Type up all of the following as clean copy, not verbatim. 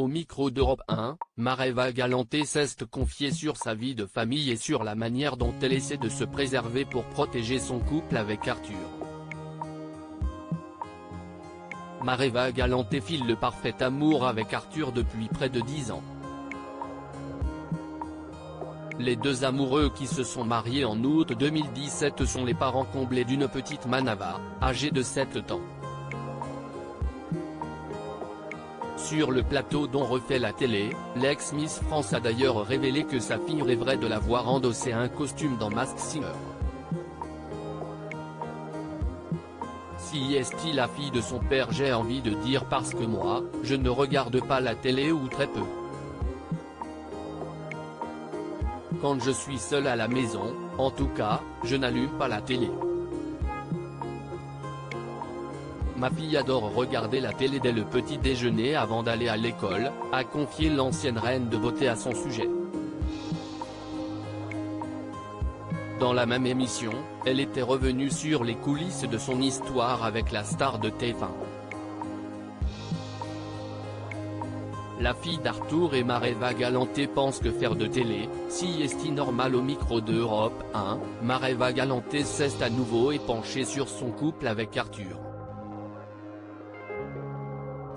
au micro d'Europe 1, Mareva Galanté s'est confiée sur sa vie de famille et sur la manière dont elle essaie de se préserver pour protéger son couple avec Arthur. Mareva Galanté file le parfait amour avec Arthur depuis près de 10 ans. Les deux amoureux qui se sont mariés en août 2017 sont les parents comblés d'une petite Manava, âgée de 7 ans. Sur le plateau dont refait la télé, l'ex-Miss France a d'ailleurs révélé que sa fille rêverait de la voir endosser un costume dans Masked Singer. Si est-il la fille de son père, j'ai envie de dire parce que moi, je ne regarde pas la télé ou très peu. Quand je suis seul à la maison, en tout cas, je n'allume pas la télé. Ma fille adore regarder la télé dès le petit déjeuner avant d'aller à l'école, a confié l'ancienne reine de beauté à son sujet. Dans la même émission, elle était revenue sur les coulisses de son histoire avec la star de TF1. La fille d'Arthur et Mareva Galanté pense que faire de télé, si est normal au micro de Europe 1, Mareva Galanté s'est à nouveau épanchée sur son couple avec Arthur.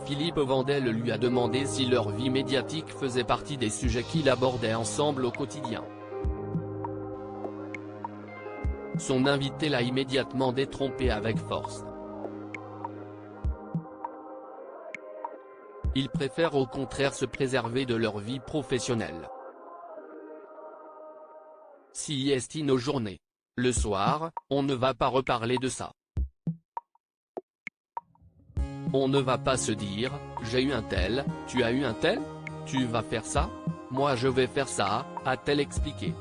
Philippe Vandel lui a demandé si leur vie médiatique faisait partie des sujets qu'ils abordaient ensemble au quotidien. Son invité l'a immédiatement détrompé avec force. Ils préfèrent au contraire se préserver de leur vie professionnelle. Si est nos journées. Le soir, on ne va pas reparler de ça. On ne va pas se dire, j'ai eu un tel, tu as eu un tel, tu vas faire ça, moi je vais faire ça, a-t-elle expliqué.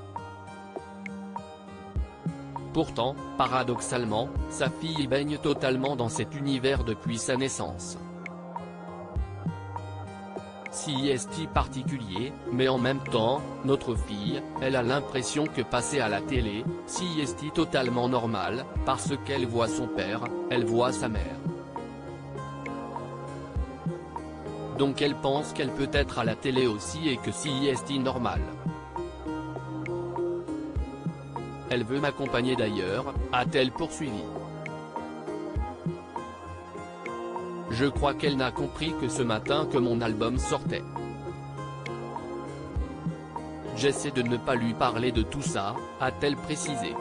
Pourtant, paradoxalement, sa fille baigne totalement dans cet univers depuis sa naissance. Si est particulier, mais en même temps, notre fille, elle a l'impression que passer à la télé, si est totalement normal, parce qu'elle voit son père, elle voit sa mère. Donc elle pense qu'elle peut être à la télé aussi et que si est normal. Elle veut m'accompagner d'ailleurs, a-t-elle poursuivi. Je crois qu'elle n'a compris que ce matin que mon album sortait. J'essaie de ne pas lui parler de tout ça, a-t-elle précisé.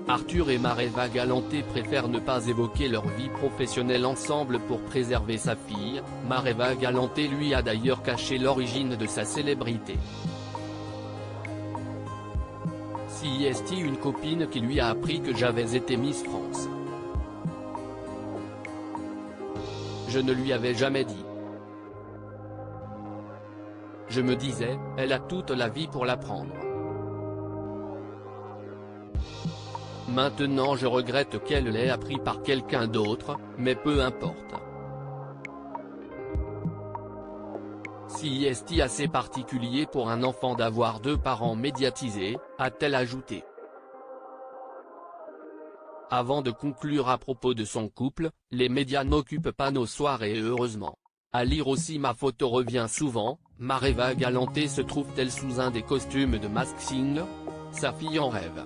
Arthur et Mareva Galanté préfèrent ne pas évoquer leur vie professionnelle ensemble pour préserver sa fille. Mareva Galanté lui a d'ailleurs caché l'origine de sa célébrité. Si est une copine qui lui a appris que j'avais été Miss France. Je ne lui avais jamais dit. Je me disais, elle a toute la vie pour l'apprendre. Maintenant je regrette qu'elle l'ait appris par quelqu'un d'autre, mais peu importe. Si est assez particulier pour un enfant d'avoir deux parents médiatisés, a-t-elle ajouté. Avant de conclure à propos de son couple, les médias n'occupent pas nos soirées et heureusement. À lire aussi ma photo revient souvent, Mareva Galanté se trouve-t-elle sous un des costumes de Masked Singer ? Sa fille en rêve.